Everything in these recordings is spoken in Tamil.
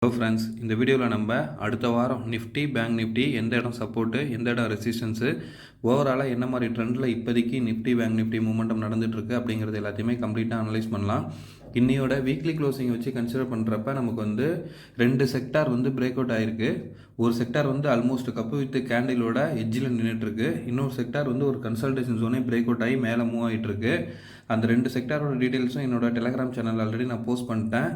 ஹலோ ஃப்ரெண்ட்ஸ், இந்த வீடியோவில் நம்ம அடுத்த வாரம் நிஃப்டி பேங்க் நிஃப்டி எந்த இடம் சப்போர்ட்டு எந்த இடம் ரெசிஸ்டன்ஸு ஓவராலாக என்ன மாதிரி ட்ரெண்டில் இப்போதைக்கு நிஃப்டி பேங்க் நிஃப்டி மூமெண்டம் நடந்துகிட்ருக்கு அப்படிங்கிறது எல்லாத்தையுமே கம்ப்ளீட்டாக அனலைஸ் பண்ணலாம். இன்னையோட வீக்லி க்ளோசிங் வச்சு கன்சிடர் பண்ணுறப்ப நமக்கு 2 செக்டார் பிரேக் அவுட் ஆகிருக்கு. ஒரு செக்டார் ஆல்மோஸ்ட் கப்பு வித் கேண்டிலோட எட்ஜில் நின்றுட்டுருக்கு. இன்னொரு செக்டார் ஒரு கன்சல்டேஷன் ஜோனே பிரேக் அவுட் ஆகி மேலே மூவ் ஆகிட்டுருக்கு. அந்த 2 செக்டாரோட டீட்டெயில்ஸும் என்னோட டெலிகிராம் சேனல் ஆல்ரெடி நான் போஸ்ட் பண்ணிட்டேன்.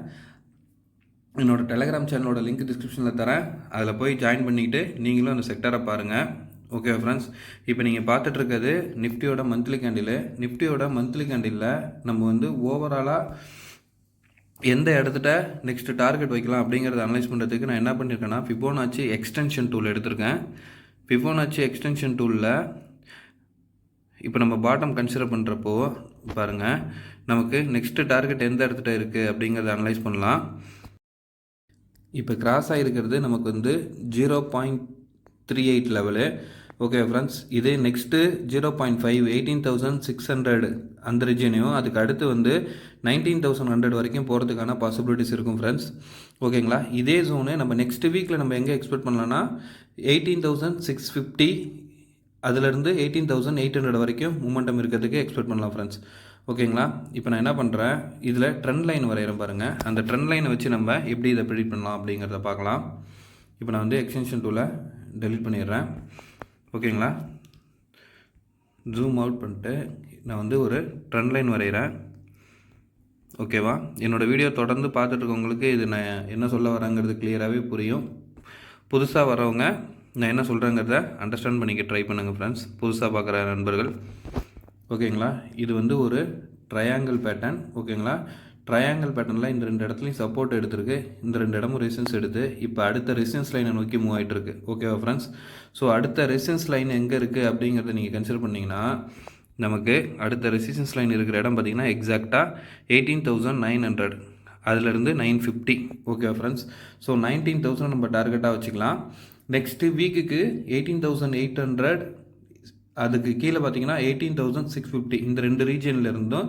என்னோட டெலிகிராம் சேனலோட லிங்க் டிஸ்கிரிப்ஷனில் தரேன். அதில் போய் ஜாயின் பண்ணிக்கிட்டு நீங்களும் அந்த செக்டரை பாருங்கள். ஓகே ஃப்ரெண்ட்ஸ், இப்போ நீங்கள் பார்த்துட்ருக்கிறது நிஃப்டியோட மந்த்லி கேண்டில். நிஃப்டியோட மந்த்லி கேண்டிலில் நம்ம ஓவராலாக எந்த இடத்துல நெக்ஸ்ட் டார்கெட் வைக்கலாம் அப்படிங்கிறத அனலைஸ் பண்ணுறதுக்கு நான் என்ன பண்ணியிருக்கேன்னா ஃபிபோனாச்சி எக்ஸ்டென்ஷன் டூல் எடுத்திருக்கேன். ஃபிபோனாச்சி எக்ஸ்டென்ஷன் டூலில் இப்போ நம்ம பாட்டம் கன்சிடர் பண்ணுறப்போ பாருங்கள், நமக்கு நெக்ஸ்ட்டு டார்கெட் எந்த இடத்துல இருக்குது அப்படிங்கிறத அனலைஸ் பண்ணலாம். இப்போ கிராஸ் ஆகிருக்கிறது நமக்கு 0.38 லெவலு. ஓகே ஃப்ரெண்ட்ஸ், இதே நெக்ஸ்ட்டு 0.5 18,600 அந்த ரீஜனையும் அதுக்கு அடுத்து 19,100 வரைக்கும் போகிறதுக்கான பாசிபிலிட்டிஸ் இருக்கும் ஃப்ரெண்ட்ஸ். ஓகேங்களா, இதே ஜோனு நம்ம நெக்ஸ்ட் வீக்கில் நம்ம எங்கே எக்ஸ்பெக்ட் பண்ணலாம்னா 18,650 அதுலேருந்து 18,800 வரைக்கும் மூமெண்டம் இருக்கிறதுக்கு எக்ஸ்பெக்ட் பண்ணலாம் ஃப்ரெண்ட்ஸ். ஓகேங்களா, இப்போ நான் என்ன பண்ணுறேன், இதில் ட்ரெண்ட் லைன் வரைகிறேன் பாருங்கள். அந்த ட்ரெண்ட் லைனை வச்சு நம்ம எப்படி இதை ப்ரெடிக்ட் பண்ணலாம் அப்படிங்கிறத பார்க்கலாம். இப்போ நான் எக்ஸ்டென்ஷன் டூலை டெலிட் பண்ணிடுறேன். ஓகேங்களா, ஜூம் அவுட் பண்ணிட்டு நான் ஒரு ட்ரெண்ட் லைன் வரைகிறேன். ஓகேவா, என்னோடய வீடியோ தொடர்ந்து பார்த்துட்ருக்கவங்களுக்கு இது நான் என்ன சொல்ல வரேங்கிறது கிளியராகவே புரியும். புதுசாக வரவங்க நான் என்ன சொல்கிறேங்கிறத அண்டர்ஸ்டாண்ட் பண்ணிக்க ட்ரை பண்ணுங்கள் ஃப்ரெண்ட்ஸ், புதுசாக பார்க்குற நண்பர்கள். ஓகேங்களா, இது ஒரு ட்ரையாங்கிள் பேட்டர்ன். ஓகேங்களா, ட்ரையாங்கிள் பேட்டர்னில் இந்த 2 இடத்துலையும் சப்போர்ட் எடுத்திருக்கு. இந்த 2 இடமும் ரெசிஸ்டன்ஸ் எடுத்து இப்போ அடுத்த ரெசிஸ்டன்ஸ் லைனை நோக்கி மூவ் ஆகிட்டு இருக்கு. ஓகேவா ஃப்ரெண்ட்ஸ், ஸோ அடுத்த ரெசிஸ்டன்ஸ் லைன் எங்கே இருக்குது அப்படிங்கிறத நீங்கள் கன்சிடர் பண்ணிங்கன்னா நமக்கு அடுத்த ரெசிஸ்டன்ஸ் லைன் இருக்கிற இடம் பார்த்திங்கன்னா எக்ஸாக்டாக 18,900 அதுலேருந்து 950. ஓகே ஃப்ரெண்ட்ஸ், ஸோ 19,000 நம்ம டார்கெட்டாக வச்சுக்கலாம். நெக்ஸ்ட்டு வீக்குக்கு 18,800 அதுக்கு கீழே பார்த்தீங்கன்னா 18,650 இந்த 2 ரீஜனில் இருந்தும்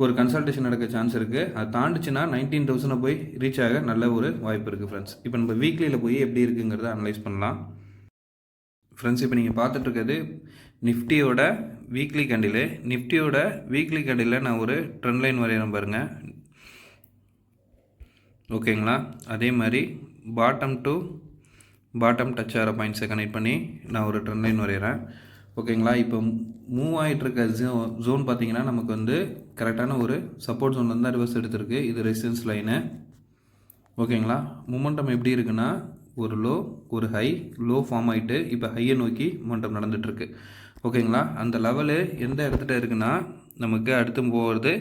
ஒரு கன்சல்டேஷன் நடக்க சான்ஸ் இருக்குது. அது தாண்டிச்சுன்னா 19,000 போய் ரீச் ஆக நல்ல ஒரு வாய்ப்பு இருக்குது ஃப்ரெண்ட்ஸ். இப்போ நம்ம வீக்லியில் போய் எப்படி இருக்குங்கிறத அனலைஸ் பண்ணலாம் ஃப்ரெண்ட்ஸ். இப்போ நீங்கள் பார்த்துட்ருக்கிறது நிஃப்டியோட வீக்லி கேண்டில். நிஃப்டியோட வீக்லி கேண்டிலில் நான் ஒரு ட்ரெண்ட் லைன் வரைகிறேன் பாருங்கள். ஓகேங்களா, அதே மாதிரி பாட்டம் டு பாட்டம் டச் ஆகிற பாயிண்ட்ஸை கனெக்ட் பண்ணி நான் ஒரு ட்ரெண்ட் லைன் வரைகிறேன். ஓகேங்களா, இப்போ மூவ் ஆகிட்டுருக்க ஜோன் பார்த்தீங்கன்னா நமக்கு கரெக்டான ஒரு சப்போர்ட் ஜோனில் தான் ரிவர்ஸ் எடுத்திருக்கு. இது ரெசிஸ்டன்ஸ் லைனு. ஓகேங்களா, மூமெண்டம் எப்படி இருக்குன்னா ஒரு லோ ஒரு ஹை, லோ ஃபார்ம் ஆகிட்டு இப்போ ஹையை நோக்கி மூமெண்டம் நடந்துகிட்ருக்கு. ஓகேங்களா, அந்த லெவலு எந்த இடத்துல இருக்குன்னா நமக்கு அடுத்து போகிறது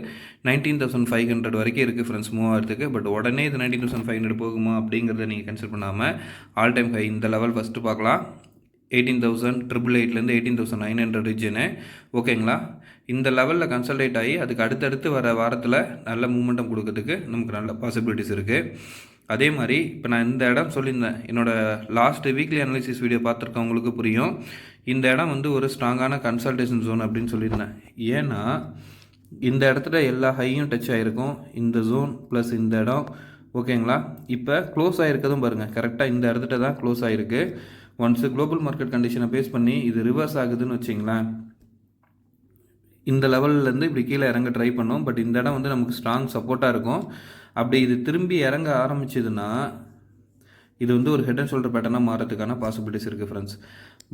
19,500 வரைக்கும் இருக்குது ஃப்ரெண்ட்ஸ் மூவ் ஆகிறதுக்கு. பட் உடனே இது 19,500 போகுமா அப்படிங்கிறத நீங்கள் கன்சிடர் பண்ணாமல் ஆல் டைம் ஹை இந்த லெவல் ஃபஸ்ட்டு பார்க்கலாம். 18,888 18,900 ரீஜனு. ஓகேங்களா, இந்த லெவலில் கன்சல்டேட் ஆகி அதுக்கு அடுத்தடுத்து வர வாரத்தில் நல்ல மூமெண்டம் கொடுக்கறதுக்கு நமக்கு நல்ல பாசிபிலிட்டிஸ் இருக்குது. அதே மாதிரி இப்போ நான் இந்த இடம் சொல்லியிருந்தேன், என்னோடய லாஸ்ட் வீக்லி அனாலிசிஸ் வீடியோ பார்த்துருக்கவங்களுக்கு புரியும். இந்த இடம் ஒரு ஸ்ட்ராங்கான கன்சல்டேஷன் ஜோன் அப்படின்னு சொல்லியிருந்தேன். ஏன்னா இந்த இடத்துல எல்லா ஹையும் டச் ஆகிருக்கும், இந்த ஜோன் ப்ளஸ் இந்த இடம். ஓகேங்களா, இப்போ க்ளோஸ் ஆகிருக்கதும் பாருங்கள், கரெக்டாக இந்த இடத்துல தான் க்ளோஸ் ஆகிருக்கு. ஒன்ஸு குளோபல் மார்க்கெட் கண்டிஷனை பேஸ் பண்ணி இது ரிவர்ஸ் ஆகுதுன்னு வச்சிங்களேன், இந்த லெவல்லேருந்து இப்படி கீழே இறங்க ட்ரை பண்ணோம். பட் இந்த இடம் நமக்கு ஸ்ட்ராங் சப்போர்ட்டாக இருக்கும். அப்படி இது திரும்பி இறங்க ஆரம்பிச்சதுன்னா இது ஒரு ஹெட் அண்ட் ஷோல்டர் பேட்டர்னாக மாறதுக்கான பாசிபிலிட்டிஸ் இருக்குது ஃப்ரெண்ட்ஸ்.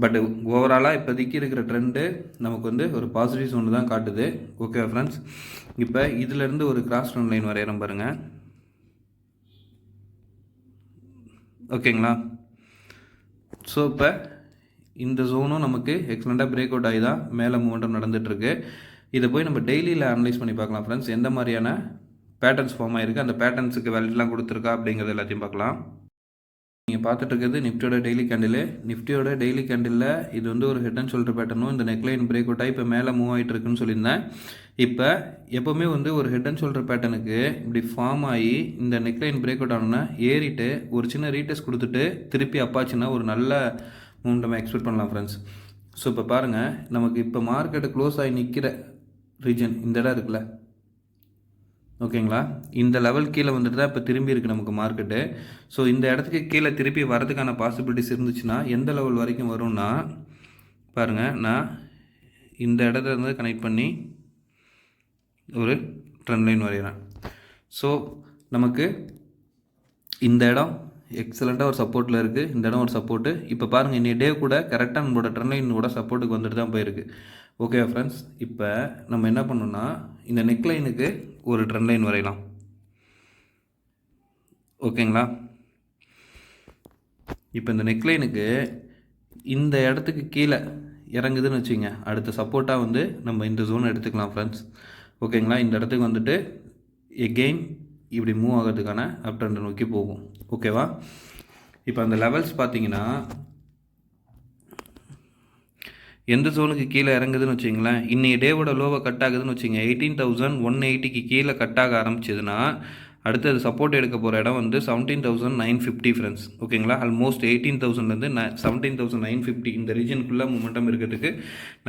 பட் ஓவராலாக இப்போதைக்கு இருக்கிற ட்ரெண்டு நமக்கு ஒரு பாசிட்டிவ்ஸ் ஒன்று தான் காட்டுது. ஓகே ஃப்ரெண்ட்ஸ், இப்போ இதிலேருந்து ஒரு கிராஸ் ட்ரெண்ட் லைன் வரைகிறோம் பாருங்கள். ஓகேங்களா, ஸோ இப்போ இந்த ஜோனும் நமக்கு எக்ஸலண்ட்டாக பிரேக் அவுட் ஆகி தான் மேலே மூமெண்டம் நடந்துகிட்ருக்கு. இதை போய் நம்ம டெய்லியில் அனலைஸ் பண்ணி பார்க்கலாம் ஃப்ரெண்ட்ஸ். எந்த மாதிரியான பேட்டர்ன்ஸ் ஃபார்ம் ஆகிருக்கு, அந்த பேட்டர்ன்ஸுக்கு வேல்யூலாம் கொடுத்துருக்கா அப்படிங்கிறது எல்லாத்தையும் பார்க்கலாம். நீங்கள் பார்த்துட்டு இருக்கிறது நிஃப்டியோட டெய்லி கேண்டில். நிஃப்டியோட டெய்லி கேண்டிலில் இது ஒரு ஹெட் அண்ட் ஷோல்டர் பேட்டர்னும் இந்த நெக்லைன் பிரேக் அவுட்டாக இப்போ மேலே மூவ் ஆகிட்டு இருக்குன்னு சொல்லியிருந்தேன். இப்போ எப்போவுமே ஒரு ஹெட் அண்ட் ஷோல்டர் பேட்டர்னுக்கு இப்படி ஃபார்ம் ஆகி இந்த நெக்லைன் பிரேக் அவுட் ஆனோன்னா ஏறிட்டு ஒரு சின்ன ரீடெஸ்ட் கொடுத்துட்டு திருப்பி அப்பாச்சுன்னா ஒரு நல்ல மூமெண்டம் எக்ஸ்பெக்ட் பண்ணலாம் ஃப்ரெண்ட்ஸ். ஸோ இப்போ பாருங்கள், நமக்கு இப்போ மார்க்கெட்டு க்ளோஸ் ஆகி நிற்கிற ரீஜன் இந்த இடம் இருக்குல்ல, ஓகேங்களா. இந்த லெவல் கீழே வந்துட்டு தான் இப்போ திரும்பி இருக்குது நமக்கு மார்க்கெட்டு. ஸோ இந்த இடத்துக்கு கீழே திருப்பி வரதுக்கான பாசிபிலிட்டிஸ் இருந்துச்சுன்னா எந்த லெவல் வரைக்கும் வரும்னா பாருங்கள், நான் இந்த இடத்துல இருந்து கனெக்ட் பண்ணி ஒரு ட்ரெண்ட் லைன் வரைகிறேன். ஸோ நமக்கு இந்த இடம் எக்ஸலண்ட்டாக ஒரு சப்போர்ட்டில் இருக்குது. இந்த இடம் ஒரு சப்போர்ட்டு. இப்போ பாருங்கள், இன்னைய டே கூட கரெக்டாக நம்மளோட ட்ரெண்ட் லைன் கூட சப்போர்ட்டுக்கு வந்துட்டு தான் போயிருக்கு. ஓகே ஃப்ரெண்ட்ஸ், இப்போ நம்ம என்ன பண்ணணும்னா இந்த நெக் லைனுக்கு ஒரு ட்ரெண்ட் லைன் வரையலாம். ஓகேங்களா. இப்போ இந்த நெக் லைனுக்கு இந்த இடத்துக்கு கீழே இறங்குதுன்னு வச்சுங்க, அடுத்த சப்போர்ட்டாக வந்து நம்ம இந்த ஜோனை எடுத்துக்கலாம் ஃப்ரெண்ட்ஸ். ஓகேங்களா. இந்த இடத்துக்கு வந்துட்டு எகெயின் இப்படி மூவ் ஆகிறதுக்கான அப் ட்ரெண்ட் நோக்கி போகும். ஓகேவா. இப்போ அந்த லெவல்ஸ் பார்த்தீங்கன்னா எந்த ஜோனுக்கு கீழே இறங்குதுன்னு வச்சிங்களேன், இன்னைக்கு டேவோட லோவை கட் ஆகுதுன்னு வச்சிங்க, 18,180க்கு கீழே கட் ஆக ஆரம்பிச்சதுன்னா அடுத்தது சப்போர்ட் எடுக்க போகிற இடம் வந்து 17,950 ஃப்ரெண்ட்ஸ். ஓகேங்களா. ஆல்மோஸ்ட் 18,000லேருந்து 17,950 இந்த ரீஜனுக்குள்ளே மூமெண்டம் இருக்கிறதுக்கு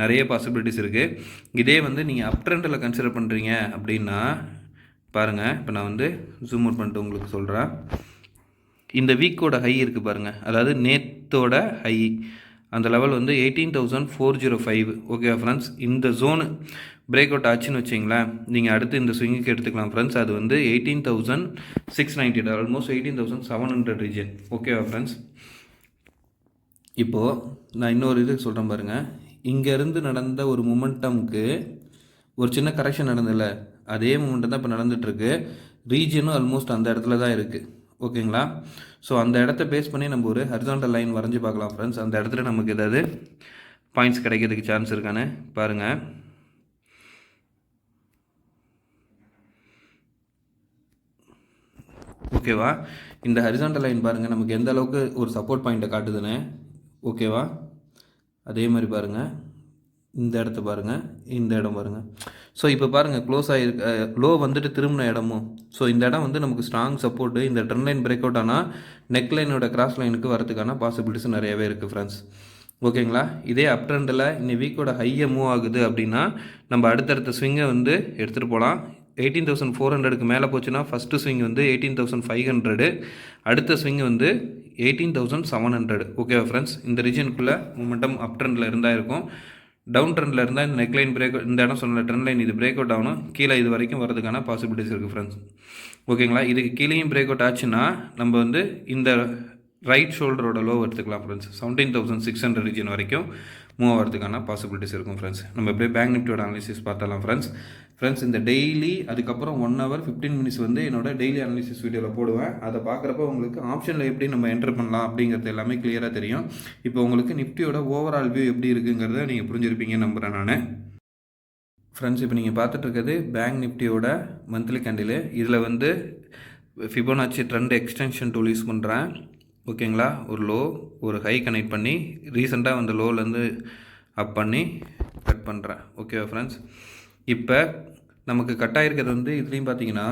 நிறைய பாசிபிலிட்டிஸ் இருக்குது. இதே வந்து நீங்கள் அப் ட்ரெண்டில் கன்சிடர் பண்ணுறீங்க அப்படின்னா பாருங்கள், இப்போ நான் வந்து ஜூம் அவுட் பண்ணிட்டு உங்களுக்கு சொல்கிறேன். இந்த வீக்கோட ஹை இருக்குது பாருங்கள், அதாவது நேத்தோட ஹை அந்த லெவல் வந்து 18,405. Okay friends. இந்த ஜோனு பிரேக் அவுட் ஆச்சுன்னு வச்சிங்களேன், நீங்கள் அடுத்து இந்த ஸ்விங்குக்கு எடுத்துக்கலாம் ஃப்ரெண்ட்ஸ். அது வந்து 18,690, ஆல்மோஸ்ட் 18,700 ரீஜன். ஓகேவா ஃப்ரெண்ட்ஸ். இப்போது நான் இன்னொரு இது சொல்கிறேன் பாருங்கள், இங்கேருந்து நடந்த ஒரு மொமெண்டமுக்கு ஒரு சின்ன கரெக்ஷன் நடந்ததில்ல, அதே மொமெண்டம் தான் இப்போ நடந்துகிட்ருக்கு. ரீஜனும் ஆல்மோஸ்ட் அந்த இடத்துல தான் இருக்குது. ஓகேங்களா. ஸோ அந்த இடத்த பேஸ் பண்ணி நம்ம ஒரு ஹரிசாண்டல் லைன் வரைஞ்சி பார்க்கலாம் ஃப்ரெண்ட்ஸ். அந்த இடத்துல நமக்கு ஏதாவது பாயிண்ட்ஸ் கிடைக்கிறதுக்கு சான்ஸ் இருக்கான்னு பாருங்கள். ஓகேவா. இந்த ஹரிசாண்டல் லைன் பாருங்கள் நமக்கு எந்த அளவுக்கு ஒரு சப்போர்ட் பாயிண்ட்டை காட்டுதுன்னு. ஓகேவா. அதே மாதிரி பாருங்கள், இந்த இடத்த பாருங்கள், இந்த இடம் பாருங்கள். ஸோ இப்போ பாருங்கள், க்ளோஸ் ஆகிருக்கு, லோ வந்துட்டு திரும்பின இடமும். ஸோ இந்த இடம் வந்து நமக்கு ஸ்ட்ராங் சப்போர்ட்டு. இந்த ட்ரெண்ட் லைன் பிரேக் அவுட் ஆனால் நெக் லைனோட கிராஸ் லைனுக்கு வரதுக்கான பாசிபிலிட்டிஸ் நிறையவே இருக்குது ஃப்ரெண்ட்ஸ். ஓகேங்களா. இதே அப் ட்ரெண்டில் இந்த வீக்கோட ஹையை மூவ் ஆகுது அப்படின்னா நம்ம அடுத்தடுத்த ஸ்விங்கை வந்து எடுத்துகிட்டு போகலாம். 18,400க்கு மேலே போச்சுன்னா ஃபஸ்ட்டு ஸ்விங் வந்து 18,500, அடுத்த ஸ்விங் வந்து 18,700. ஓகேவா ஃப்ரெண்ட்ஸ். இந்த ரீஜனுக்குள்ளே மூமெண்டம் அப் ட்ரெண்டில் இருந்தால் இருக்கும். டவுன் ட்ரெண்டில் இருந்தால் இந்த நெக்லைன் பிரேக், இந்த இடம் சொன்ன ட்ரெண்ட் லைன் இது பிரேக் அவுட் ஆகணும், கீழே இது வரைக்கும் வரதுக்கான பாசிபிலிட்டிஸ் இருக்குது ஃப்ரெண்ட்ஸ். ஓகேங்களா. இதுக்கு கீழேயும் பிரேக் அவுட் ஆச்சுன்னா நம்ம வந்து இந்த ரைட் ஷோல்டரோட லோ எடுத்துக்கலாம் ஃப்ரெண்ட்ஸ். 17,600 ரீஜன் வரைக்கும் மூவ் ஆகிறதுக்கான பாசிபிலிட்டிஸ் இருக்கும் ஃப்ரெண்ட்ஸ். நம்ம இப்படியே பேங்க் நிஃப்டியோட அனாலிசிஸ் பார்த்தலாம் ஃப்ரெண்ட்ஸ். இந்த டெய்லி அதுக்கப்புறம் 1 hour 15 minutes வந்து என்னோட டெய்லி அனாலிசிஸ் வீடியோவில் போடுவேன். அதை பார்க்குறப்ப உங்களுக்கு ஆப்ஷனில் எப்படி நம்ம என்டர் பண்ணலாம் அப்படிங்கிறது எல்லாமே கிளியராக தெரியும். இப்போ உங்களுக்கு நிஃப்டியோட ஓவரால் வியூ எப்படி இருக்குங்கிறத நீங்கள் புரிஞ்சிருப்பீங்கன்னு நம்புகிறேன் நான். ஃப்ரெண்ட்ஸ், இப்போ நீங்கள் பார்த்துட்ருக்கிறது பேங்க் நிஃப்டியோட மந்த்லி கேண்டில். இதில் வந்து Fibonacci trend extension tool use பண்ணுறேன். ஓகேங்களா. ஒரு லோ ஒரு ஹை கனெக்ட் பண்ணி ரீசெண்டாக அந்த லோலேருந்து அப் பண்ணி கட் பண்ணுறேன். ஓகேவா ஃப்ரெண்ட்ஸ். இப்போ நமக்கு கட் ஆகிருக்கிறது வந்து இதுலேயும் பார்த்தீங்கன்னா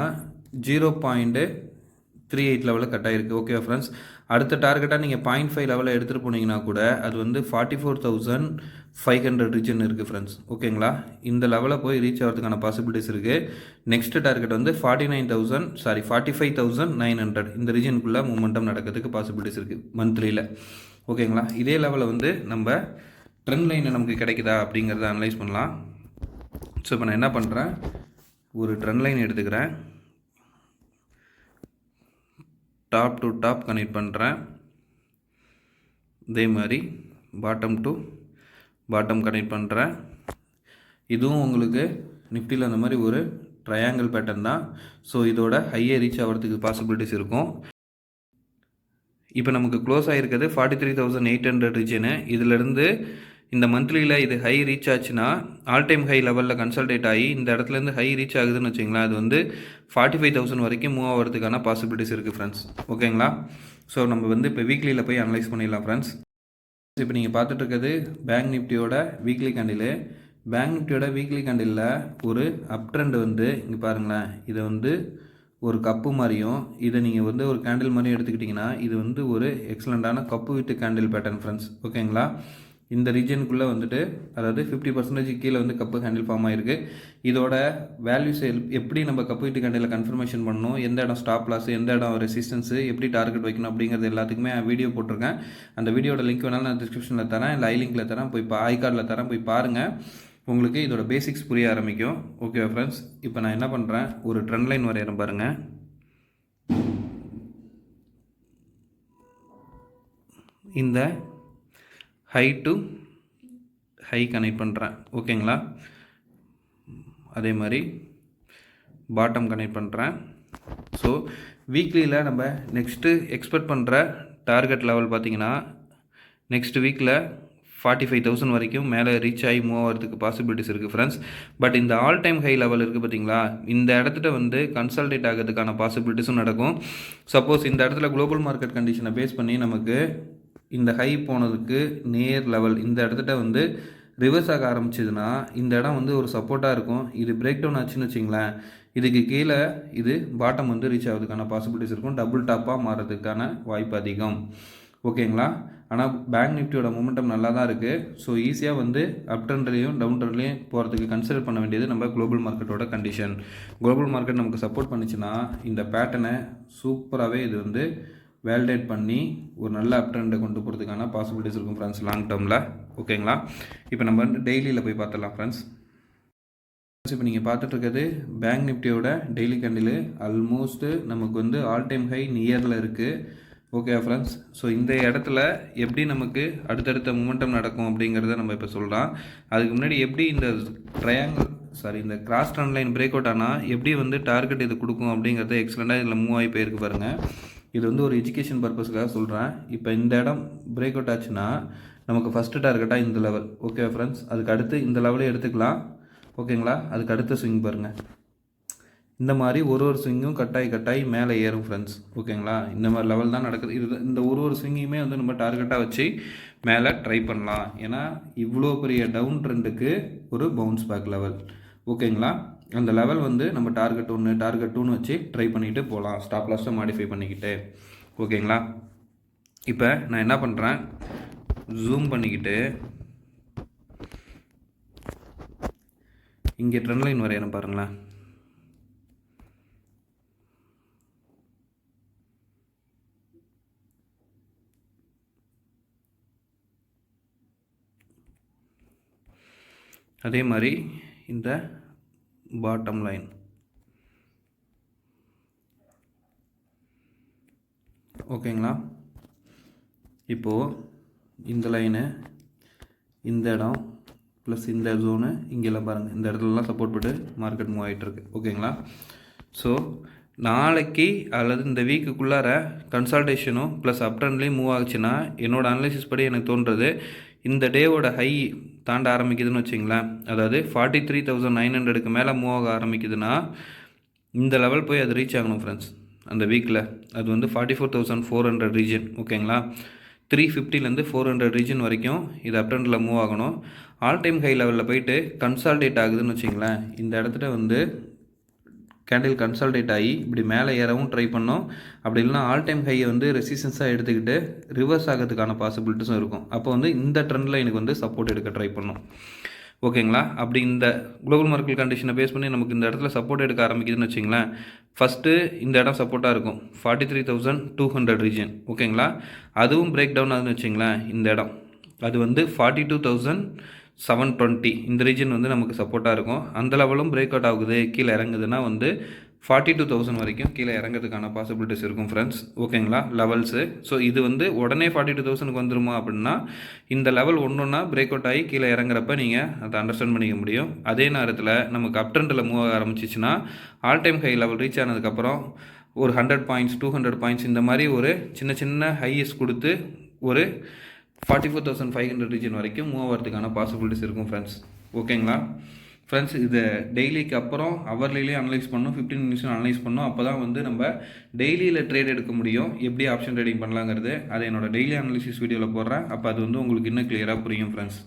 0.38 லெவலில் கட் ஆகிருக்கு. ஓகேவா ஃப்ரெண்ட்ஸ். அடுத்த டார்கெட்டாக நீங்கள் 0.5 லெவலில் எடுத்துகிட்டு போனீங்கன்னா கூட அது வந்து 44,500 ரீஜன் இருக்குது ஃப்ரெண்ட்ஸ். ஓகேங்களா. இந்த லெவலில் போய் ரீச் ஆகிறதுக்கான பாசிபிலிட்டிஸ் இருக்குது. நெக்ஸ்ட் டார்கெட் வந்து 45,900 இந்த ரீஜனுக்குள்ளே மூமெண்டம் நடக்கிறதுக்கு பாசிபிலிட்டிஸ் இருக்குது மந்த்லியில். ஓகேங்களா. இதே லெவலில் வந்து நம்ம ட்ரெண்ட் லைனை நமக்கு கிடைக்குதா அப்படிங்கிறத அனலைஸ் பண்ணலாம். ஸோ இப்போ நான் என்ன பண்ணுறேன், ஒரு ட்ரெண்ட் லைன் எடுத்துக்கிறேன், டாப் டு டாப் கனெக்ட் பண்ணுறேன். இதே மாதிரி பாட்டம் டு பாட்டம் கனெக்ட் பண்ணுறேன். இதுவும் உங்களுக்கு நிஃப்டியில் அந்த மாதிரி ஒரு ட்ரையாங்கிள் பேட்டர்ன் தான். ஸோ இதோட ஹையை ரீச் ஆகிறதுக்கு பாசிபிலிட்டிஸ் இருக்கும். இப்போ நமக்கு க்ளோஸ் ஆகிருக்கிறது 43,800 ரீஜனு. இதிலேருந்து இந்த மந்த்லியில் இது ஹை ரீச் ஆச்சுன்னா ஆல் டைம் ஹை லெவலில் கன்சல்டேட் ஆகி இந்த இடத்துலேருந்து ஹை ரீச் ஆகுதுன்னு வச்சிங்களேன், அது வந்து 45,000 வரைக்கும் மூவ் ஆகிறதுக்கான பாசிபிலிட்டிஸ் இருக்குது ஃப்ரெண்ட்ஸ். ஓகேங்களா. ஸோ நம்ம வந்து இப்போ வீக்லியில் போய் அனலைஸ் பண்ணிடலாம் ஃப்ரெண்ட்ஸ். இப்போ நீங்கள் பார்த்துட்ருக்கிறது பேங்க் நிஃப்டியோட வீக்லி கேண்டில். பேங்க் நிஃப்டியோட வீக்லி கேண்டிலில் ஒரு அப் ட்ரெண்ட் வந்து இங்கே பாருங்களேன், இதை வந்து ஒரு கப்பு மாதிரியும் இதை நீங்கள் வந்து ஒரு கேண்டில் மாதிரியும் எடுத்துக்கிட்டிங்கன்னா இது வந்து ஒரு எக்ஸலண்ட்டான கப்பு விட்டு கேண்டில் பேட்டர்ன் ஃப்ரெண்ட்ஸ். ஓகேங்களா. இந்த ரீஜனுக்குள்ளே வந்துட்டு அதாவது 50% கீழே வந்து கப்பு ஹேண்டில் ஃபார்ம் ஆகிருக்கு. இதோட வேல்யூஸ் எப்படி நம்ம கப்பு ஹிட் கேண்டில் கன்ஃபர்மேஷன் பண்ணணும், எந்த இடம் ஸ்டாப் லாஸ், எந்த இடம் ரெசிஸ்டன்ஸு, எப்படி டார்கெட் வைக்கணும் அப்படிங்கிறது எல்லாத்துக்குமே வீடியோ போட்டிருக்கேன். அந்த வீடியோட லிங்க் வேணாலும் நான் டிஸ்கிரிப்ஷனில் தரேன், இல்லை ஐ லிங்கில் தரேன், போய் ஐ கார்டில் தரேன், போய் பாருங்கள். உங்களுக்கு இதோட பேசிக்ஸ் புரிய ஆரம்பிக்கும். ஓகே ஃப்ரெண்ட்ஸ், இப்போ நான் என்ன பண்ணுறேன், ஒரு ட்ரெண்ட் லைன் வரைகிறேன் பாருங்கள். இந்த ஹை டு ஹை கனெக்ட் பண்ணுறேன். ஓகேங்களா, அதே மாதிரி பாட்டம் கனெக்ட் பண்ணுறேன். ஸோ வீக்லியில் நம்ம நெக்ஸ்ட்டு எக்ஸ்பெக்ட் பண்ணுற டார்கெட் லெவல் பார்த்திங்கன்னா நெக்ஸ்ட் வீக்கில் 45,000 வரைக்கும் மேலே ரீச் ஆகி மூவ் ஆகிறதுக்கு பாசிபிலிட்டிஸ் இருக்குது ஃப்ரெண்ட்ஸ். பட் இந்த ஆல் டைம் ஹை லெவல் இருக்குது பார்த்தீங்களா, இந்த இடத்துல வந்து கன்சல்டேட் ஆகிறதுக்கான பாசிபிலிட்டிஸும் நடக்கும். சப்போஸ் இந்த இடத்துல குளோபல் மார்க்கெட் கண்டிஷனை பேஸ் பண்ணி நமக்கு இந்த ஹை போனதுக்கு நேர் லெவல் இந்த இடத்துல வந்து ரிவர்ஸ் ஆக ஆரம்பிச்சதுன்னா இந்த இடம் வந்து ஒரு சப்போர்ட்டாக இருக்கும். இது பிரேக் டவுன் ஆச்சுன்னு வச்சிங்களேன், இதுக்கு கீழே இது பாட்டம் வந்து ரீச் ஆகிறதுக்கான பாசிபிலிட்டிஸ் இருக்கும், டபுள் டாப்பாக மாறதுக்கான வாய்ப்பு அதிகம். ஓகேங்களா, ஆனால் பேங்க் நிஃப்டியோட மொமெண்டம் நல்லா தான் இருக்குது. ஸோ ஈஸியாக வந்து அப் ட்ரெண்ட்லேயும் டவுன் ட்ரெண்ட்லேயும் போகிறதுக்கு கன்சிடர் பண்ண வேண்டியது நம்ம குளோபல் மார்க்கெட்டோட கண்டிஷன். குளோபல் மார்க்கெட் நமக்கு சப்போர்ட் பண்ணிச்சுன்னா இந்த பேட்டர்னை சூப்பராகவே இது வந்து வேலிடேட் பண்ணி ஒரு நல்ல அப் ட்ரெண்டை கொண்டு போகிறதுக்கான பாசிபிலிட்டிஸ் இருக்கும் ஃப்ரெண்ட்ஸ் லாங் டேர்மில். ஓகேங்களா, இப்போ நம்ம வந்து டெய்லியில் போய் பார்த்துடலாம் ஃப்ரெண்ட்ஸ். இப்போ நீங்கள் பார்த்துட்ருக்கிறது பேங்க் நிஃப்டியோட டெய்லி கேண்டில் ஆல்மோஸ்ட்டு நமக்கு வந்து ஆல் டைம் ஹை நியரில் இருக்குது. ஓகே ஃப்ரெண்ட்ஸ், ஸோ இந்த இடத்துல எப்படி நமக்கு அடுத்தடுத்த மூமெண்டம் நடக்கும் அப்படிங்கிறத நம்ம இப்போ சொல்லலாம். அதுக்கு முன்னாடி எப்படி இந்த இந்த cross trend line break out ஆனால் எப்படி வந்து டார்கெட் இது கொடுக்கும் அப்படிங்கிறத எக்ஸலண்ட்டாக இதில் மூவ் ஆகி போயிருக்கு பாருங்கள். இது வந்து ஒரு எஜுகேஷன் பர்பஸ்க்காக சொல்கிறேன். இப்போ இந்த இடம் பிரேக் அவுட் ஆச்சுன்னா நமக்கு ஃபஸ்ட்டு டார்கெட்டாக இந்த லெவல். ஓகே ஃப்ரெண்ட்ஸ், அதுக்கு அடுத்து இந்த லெவலே எடுத்துக்கலாம். ஓகேங்களா, அதுக்கு அடுத்த ஸ்விங் பாருங்கள். இந்த மாதிரி ஒரு ஸ்விங்கும் கட்டாயி மேலே ஏறும் ஃப்ரெண்ட்ஸ். ஓகேங்களா, இந்த மாதிரி லெவல் தான் நடக்குது. இது இந்த ஒரு ஸ்விங்கையுமே வந்து நம்ம டார்கெட்டாக வச்சு மேலே ட்ரை பண்ணலாம். ஏன்னா இவ்வளோ பெரிய டவுன் ட்ரெண்டுக்கு ஒரு பவுன்ஸ் பேக் லெவல். ஓகேங்களா, அந்த லெவல் வந்து நம்ம டார்கெட் 1 டார்கெட் 2ன்னு வச்சு ட்ரை பண்ணிவிட்டு போகலாம், ஸ்டாப் லாஸை மாடிஃபை பண்ணிக்கிட்டு. ஓகேங்களா, இப்போ நான் என்ன பண்ணுறேன், ஜூம் பண்ணிக்கிட்டு இங்கே ட்ரெண்ட் லைன் வரையணும் பாருங்களேன். அதே மாதிரி இந்த பாட்டம் லைன். ஓகேங்களா, இப்போது இந்த லைனு, இந்த இடம் ப்ளஸ் இந்த ஜோனு இங்கெல்லாம் பாருங்கள், இந்த இடத்துலலாம் சப்போர்ட் போட்டு மார்க்கெட் மூவ் ஆகிட்டுருக்கு. ஓகேங்களா, ஸோ நாளைக்கு அல்லது இந்த வீக்குக்குள்ளார கன்சல்டேஷனும் ப்ளஸ் அப் ட்ரெண்ட்லேயும் மூவ் ஆச்சுன்னா என்னோடய அனலைசிஸ் படி எனக்கு தோன்றுறது இந்த டேவோட ஹை தாண்ட ஆரம்பிக்குதுன்னு வச்சிங்களேன், அதாவது 43,900க்கு மேலே மூவ் ஆக ஆரம்பிக்குதுன்னா இந்த லெவல் போய் அது ரீச் ஆகணும் ஃப்ரெண்ட்ஸ். அந்த வீக்கில் அது வந்து 44,400 ரீஜன். ஓகேங்களா, 350லேருந்து 400 ரீஜன் வரைக்கும் இது அப் ட்ரெண்டில் மூவ் ஆகணும். ஆல் டைம் ஹை லெவலில் போயிட்டு கன்சால்டேட் ஆகுதுன்னு வச்சிங்களேன், இந்த இடத்துல வந்து கேண்டில் கன்சால்டேட் ஆகி இப்படி மேலே ஏறவும் ட்ரை பண்ணோம். அப்படி இல்லைனா ஆல் டைம் ஹையை வந்து ரெசிஸ்டன்ஸாக எடுத்துக்கிட்டு ரிவர்ஸ் ஆகிறதுக்கான பாசிபிலிட்டிஸும் இருக்கும். அப்போ வந்து இந்த ட்ரெண்டில் எனக்கு வந்து சப்போர்ட் எடுக்க ட்ரை பண்ணும். ஓகேங்களா, அப்படி இந்த குளோபல் மார்க்கெட் கண்டிஷனை பேஸ் பண்ணி நமக்கு இந்த இடத்துல சப்போர்ட் எடுக்க ஆரம்பிக்குதுன்னு வச்சிங்களேன், ஃபஸ்ட்டு இந்த இடம் சப்போர்ட்டாக இருக்கும் 43,200 ரீஜன். ஓகேங்களா, அதுவும் பிரேக் டவுன் ஆகுதுன்னு வச்சிங்களேன், இந்த இடம் அது வந்து 42,720 இந்த ரீஜன் வந்து நமக்கு சப்போர்ட்டாக இருக்கும். அந்த லெவலும் பிரேக் அவுட் ஆகுது, கீழே இறங்குதுன்னா வந்து 42,000 வரைக்கும் கீழே இறங்கிறதுக்கான பாசிபிலிட்டிஸ் இருக்கும் ஃப்ரெண்ட்ஸ். ஓகேங்களா, லெவல்ஸு. ஸோ இது வந்து உடனே 42,000க்கு வந்துருமா அப்படின்னா இந்த லெவல் ஒன்றுன்னா பிரேக் அவுட் ஆகி கீழே இறங்குறப்ப நீங்கள் அதை அண்டர்ஸ்டாண்ட் பண்ணிக்க முடியும். அதே நேரத்தில் நமக்கு அப் ட்ரெண்டில் மூவ் ஆக ஆரம்பிச்சிச்சுன்னா all time high level reach ஆனதுக்கப்புறம் ஒரு 100 பாயிண்ட்ஸ் 200 பாயிண்ட்ஸ் இந்த மாதிரி ஒரு சின்ன சின்ன ஹையஸ் கொடுத்து ஒரு 44,500 ரீஜன் வரைக்கும் மூவ் ஆகிறதுக்கான பாசிபிலிட்டிஸ் இருக்கும் ஃப்ரெண்ட்ஸ். ஓகேங்களா ஃப்ரெண்ட்ஸ், இதை டெய்லிக்கு அப்புறம் ஹவர்லிலே அனலைஸ் பண்ணணும், 15 மினிட்ஸும் அனலைஸ் பண்ணணும். அப்போ தான் வந்து நம்ம டெய்லியில் ட்ரேட் எடுக்க முடியும். எப்படி ஆப்ஷன் ட்ரேடிங் பண்ணலாங்கிறது அதை என்னோடய டெய்லி அனலிசிஸ் வீடியோவில் போடுறேன். அப்போ அது வந்து உங்களுக்கு இன்னும் கிளியராக புரியும் ஃப்ரெண்ட்ஸ்.